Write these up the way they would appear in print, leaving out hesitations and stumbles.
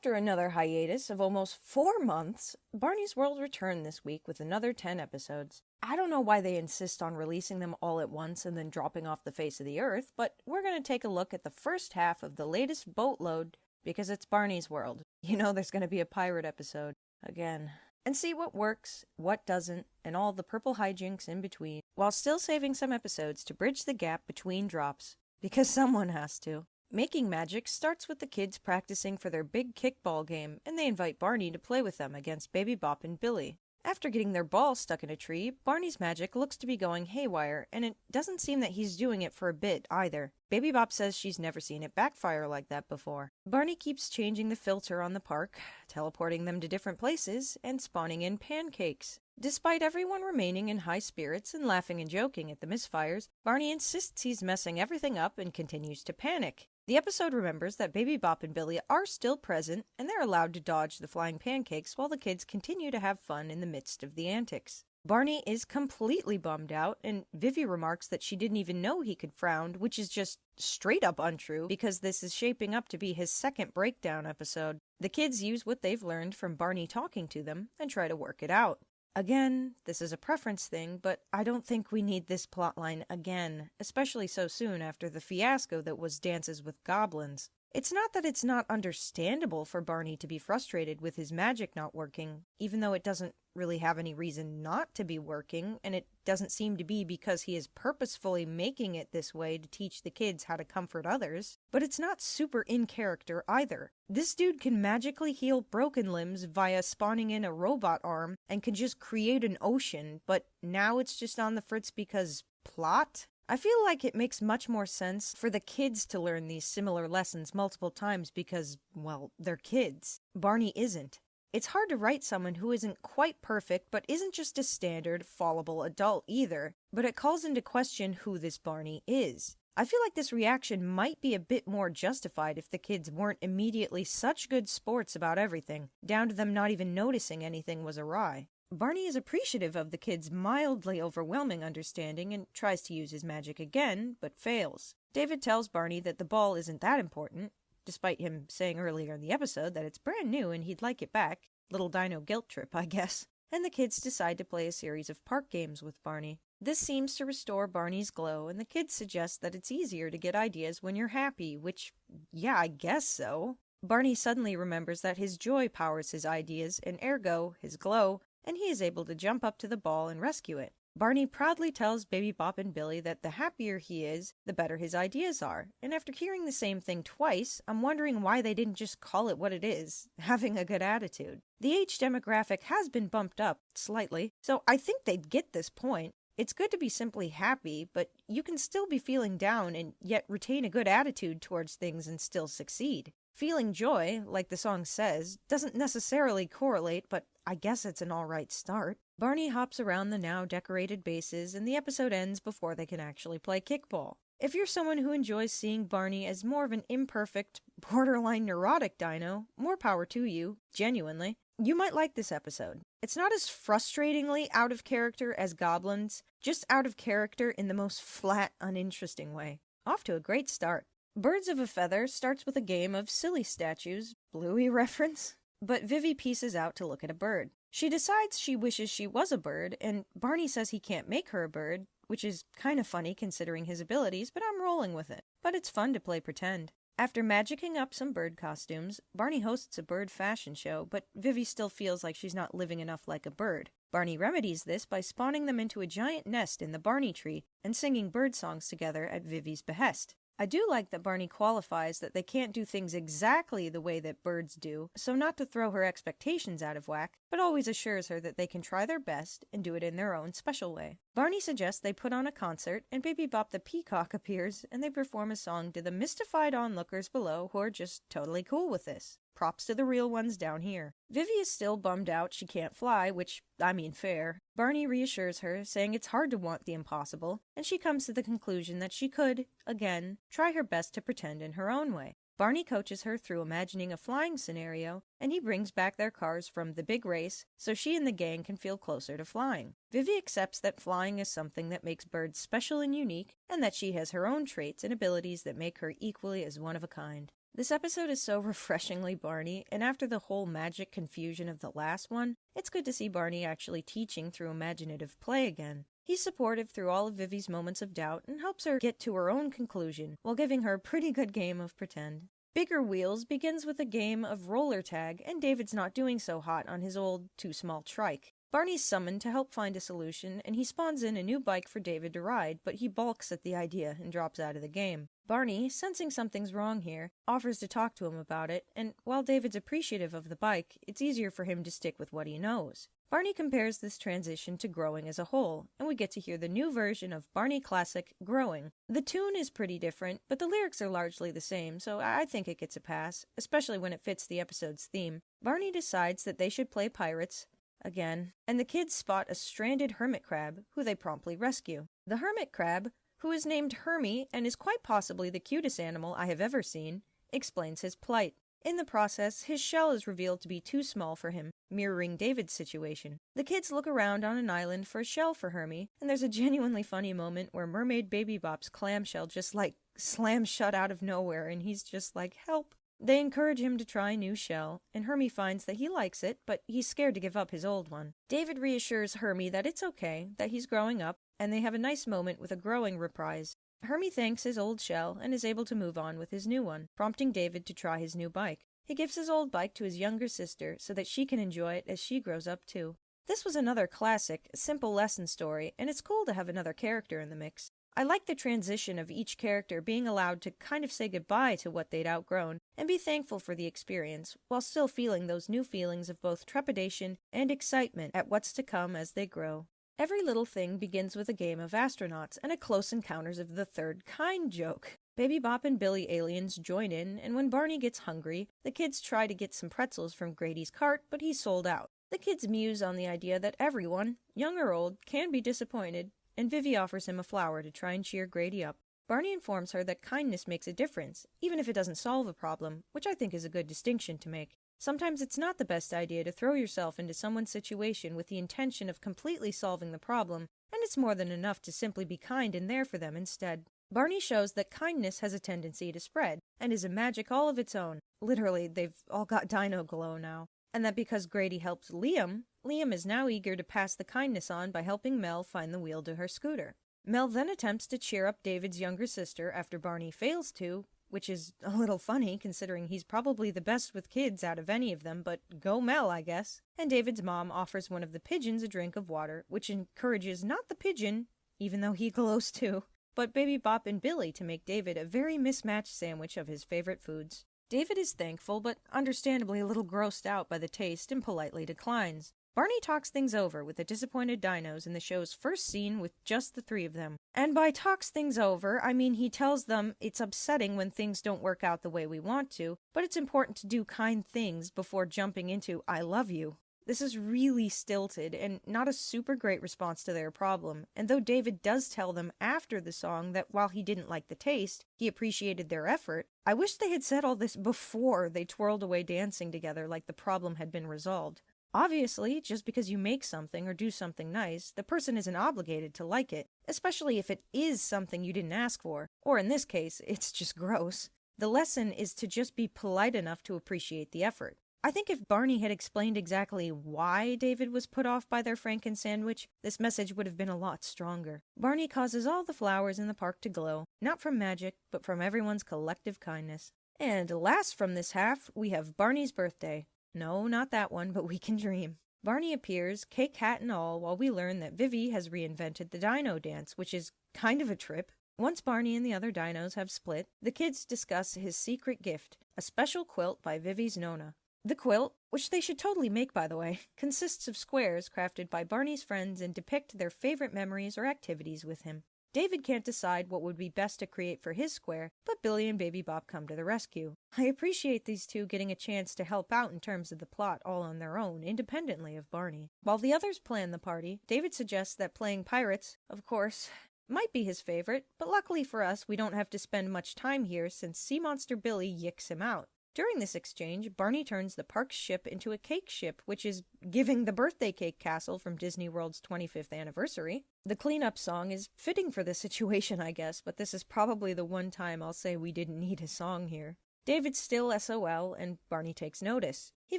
After another hiatus of almost 4 months, Barney's World returned this week with another 10 episodes. I don't know why they insist on releasing them all at once and then dropping off the face of the earth, but we're going to take a look at the first half of the latest boatload because it's Barney's World. You know there's going to be a pirate episode. Again. And see what works, what doesn't, and all the purple hijinks in between, while still saving some episodes to bridge the gap between drops. Because someone has to. Making Magic starts with the kids practicing for their big kickball game, and they invite Barney to play with them against Baby Bop and Billy. After getting their ball stuck in a tree, Barney's magic looks to be going haywire, and it doesn't seem that he's doing it for a bit either. Baby Bop says she's never seen it backfire like that before. Barney keeps changing the filter on the park, teleporting them to different places, and spawning in pancakes. Despite everyone remaining in high spirits and laughing and joking at the misfires, Barney insists he's messing everything up and continues to panic. The episode remembers that Baby Bop and Billy are still present, and they're allowed to dodge the flying pancakes while the kids continue to have fun in the midst of the antics. Barney is completely bummed out, and Vivi remarks that she didn't even know he could frown, which is just straight up untrue because this is shaping up to be his second breakdown episode. The kids use what they've learned from Barney talking to them and try to work it out. Again, this is a preference thing, but I don't think we need this plotline again, especially so soon after the fiasco that was Dances with Goblins. It's not that it's not understandable for Barney to be frustrated with his magic not working, even though it doesn't really have any reason not to be working, and it doesn't seem to be because he is purposefully making it this way to teach the kids how to comfort others, but it's not super in character either. This dude can magically heal broken limbs via spawning in a robot arm and can just create an ocean, but now it's just on the fritz because plot? I feel like it makes much more sense for the kids to learn these similar lessons multiple times because, well, they're kids. Barney isn't. It's hard to write someone who isn't quite perfect but isn't just a standard, fallible adult either, but it calls into question who this Barney is. I feel like this reaction might be a bit more justified if the kids weren't immediately such good sports about everything, down to them not even noticing anything was awry. Barney is appreciative of the kid's mildly overwhelming understanding and tries to use his magic again, but fails. David tells Barney that the ball isn't that important, despite him saying earlier in the episode that it's brand new and he'd like it back. Little dino guilt trip, I guess. And the kids decide to play a series of park games with Barney. This seems to restore Barney's glow, and the kids suggest that it's easier to get ideas when you're happy, which, yeah, I guess so. Barney suddenly remembers that his joy powers his ideas, and ergo, his glow, and he is able to jump up to the ball and rescue it. Barney proudly tells Baby Bop and Billy that the happier he is, the better his ideas are, and after hearing the same thing twice, I'm wondering why they didn't just call it what it is, having a good attitude. The age demographic has been bumped up slightly, so I think they'd get this point. It's good to be simply happy, but you can still be feeling down and yet retain a good attitude towards things and still succeed. Feeling joy, like the song says, doesn't necessarily correlate, but I guess it's an alright start. Barney hops around the now decorated bases, and the episode ends before they can actually play kickball. If you're someone who enjoys seeing Barney as more of an imperfect, borderline neurotic dino, more power to you, genuinely. You might like this episode. It's not as frustratingly out of character as Goblins, just out of character in the most flat, uninteresting way. Off to a great start. Birds of a Feather starts with a game of silly statues, Bluey reference, but Vivi pieces out to look at a bird. She decides she wishes she was a bird, and Barney says he can't make her a bird, which is kind of funny considering his abilities, but I'm rolling with it. But it's fun to play pretend. After magicking up some bird costumes, Barney hosts a bird fashion show, but Vivi still feels like she's not living enough like a bird. Barney remedies this by spawning them into a giant nest in the Barney tree and singing bird songs together at Vivi's behest. I do like that Barney qualifies that they can't do things exactly the way that birds do, so not to throw her expectations out of whack, but always assures her that they can try their best and do it in their own special way. Barney suggests they put on a concert, and Baby Bop the peacock appears, and they perform a song to the mystified onlookers below who are just totally cool with this. Props to the real ones down here. Vivi is still bummed out she can't fly, which, I mean, fair. Barney reassures her, saying it's hard to want the impossible, and she comes to the conclusion that she could, again, try her best to pretend in her own way. Barney coaches her through imagining a flying scenario, and he brings back their cars from the big race so she and the gang can feel closer to flying. Vivi accepts that flying is something that makes birds special and unique, and that she has her own traits and abilities that make her equally as one of a kind. This episode is so refreshingly Barney, and after the whole magic confusion of the last one, it's good to see Barney actually teaching through imaginative play again. He's supportive through all of Vivi's moments of doubt and helps her get to her own conclusion while giving her a pretty good game of pretend. Bigger Wheels begins with a game of roller tag, and David's not doing so hot on his old, too small trike. Barney's summoned to help find a solution, and he spawns in a new bike for David to ride, but he balks at the idea and drops out of the game. Barney, sensing something's wrong here, offers to talk to him about it, and while David's appreciative of the bike, it's easier for him to stick with what he knows. Barney compares this transition to growing as a whole, and we get to hear the new version of Barney classic, Growing. The tune is pretty different, but the lyrics are largely the same, so I think it gets a pass, especially when it fits the episode's theme. Barney decides that they should play pirates, again, and the kids spot a stranded hermit crab, who they promptly rescue. The hermit crab, who is named Hermie and is quite possibly the cutest animal I have ever seen, explains his plight. In the process, his shell is revealed to be too small for him, mirroring David's situation. The kids look around on an island for a shell for Hermie, and there's a genuinely funny moment where Mermaid Baby Bop's clamshell just slams shut out of nowhere, and he's just like, help! They encourage him to try a new shell, and Hermie finds that he likes it, but he's scared to give up his old one. David reassures Hermie that it's okay, that he's growing up, and they have a nice moment with a growing reprise. Hermie thanks his old shell and is able to move on with his new one, prompting David to try his new bike. He gives his old bike to his younger sister so that she can enjoy it as she grows up too. This was another classic, simple lesson story, and it's cool to have another character in the mix. I like the transition of each character being allowed to kind of say goodbye to what they'd outgrown and be thankful for the experience, while still feeling those new feelings of both trepidation and excitement at what's to come as they grow. Every little thing begins with a game of astronauts and a close encounters of the third kind joke. Baby Bop and Billy aliens join in, and when Barney gets hungry, the kids try to get some pretzels from Grady's cart, but he's sold out. The kids muse on the idea that everyone, young or old, can be disappointed, and Vivi offers him a flower to try and cheer Grady up. Barney informs her that kindness makes a difference, even if it doesn't solve a problem, which I think is a good distinction to make. Sometimes it's not the best idea to throw yourself into someone's situation with the intention of completely solving the problem, and it's more than enough to simply be kind and there for them instead. Barney shows that kindness has a tendency to spread, and is a magic all of its own. Literally, they've all got dino glow now. And that because Grady helped Liam, Liam is now eager to pass the kindness on by helping Mel find the wheel to her scooter. Mel then attempts to cheer up David's younger sister after Barney fails to, which is a little funny considering he's probably the best with kids out of any of them, but go Mel, I guess. And David's mom offers one of the pigeons a drink of water, which encourages not the pigeon, even though he glows too, but Baby Bop and Billy to make David a very mismatched sandwich of his favorite foods. David is thankful, but understandably a little grossed out by the taste and politely declines. Barney talks things over with the disappointed dinos in the show's first scene with just the three of them. And by talks things over, I mean he tells them it's upsetting when things don't work out the way we want to, but it's important to do kind things before jumping into I love you. This is really stilted and not a super great response to their problem, and though David does tell them after the song that while he didn't like the taste, he appreciated their effort, I wish they had said all this before they twirled away dancing together like the problem had been resolved. Obviously, just because you make something or do something nice, the person isn't obligated to like it, especially if it is something you didn't ask for, or in this case, it's just gross. The lesson is to just be polite enough to appreciate the effort. I think if Barney had explained exactly why David was put off by their Franken sandwich, this message would have been a lot stronger. Barney causes all the flowers in the park to glow, not from magic, but from everyone's collective kindness. And last from this half, we have Barney's birthday. No, not that one, but we can dream. Barney appears, cake, hat, and all, while we learn that Vivi has reinvented the dino dance, which is kind of a trip. Once Barney and the other dinos have split, the kids discuss his secret gift, a special quilt by Vivi's Nona. The quilt, which they should totally make by the way, consists of squares crafted by Barney's friends and depict their favorite memories or activities with him. David can't decide what would be best to create for his square, but Billy and Baby Bop come to the rescue. I appreciate these two getting a chance to help out in terms of the plot all on their own, independently of Barney. While the others plan the party, David suggests that playing pirates, of course, might be his favorite, but luckily for us, we don't have to spend much time here since Sea Monster Billy yicks him out. During this exchange, Barney turns the park's ship into a cake ship, which is giving the birthday cake castle from Disney World's 25th anniversary. The cleanup song is fitting for the situation, I guess, but this is probably the one time I'll say we didn't need a song here. David's still SOL, and Barney takes notice. He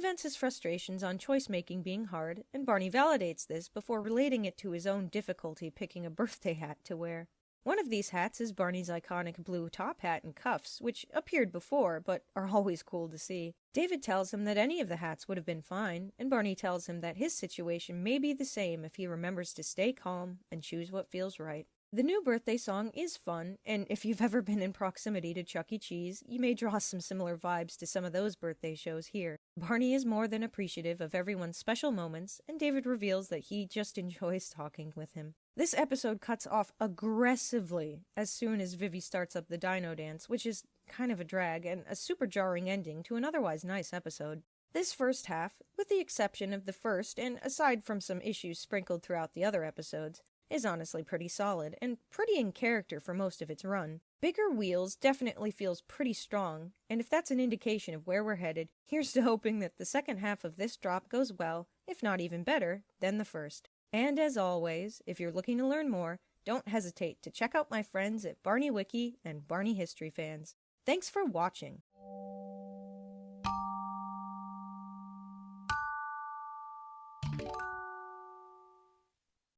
vents his frustrations on choice-making being hard, and Barney validates this before relating it to his own difficulty picking a birthday hat to wear. One of these hats is Barney's iconic blue top hat and cuffs, which appeared before, but are always cool to see. David tells him that any of the hats would have been fine, and Barney tells him that his situation may be the same if he remembers to stay calm and choose what feels right. The new birthday song is fun, and if you've ever been in proximity to Chuck E. Cheese, you may draw some similar vibes to some of those birthday shows here. Barney is more than appreciative of everyone's special moments, and David reveals that he just enjoys talking with him. This episode cuts off aggressively as soon as Vivi starts up the dino dance, which is kind of a drag and a super jarring ending to an otherwise nice episode. This first half, with the exception of the first and aside from some issues sprinkled throughout the other episodes, is honestly pretty solid, and pretty in character for most of its run. Bigger Wheels definitely feels pretty strong, and if that's an indication of where we're headed, here's to hoping that the second half of this drop goes well, if not even better, than the first. And as always, if you're looking to learn more, don't hesitate to check out my friends at Barney Wiki and Barney History Fans. Thanks for watching!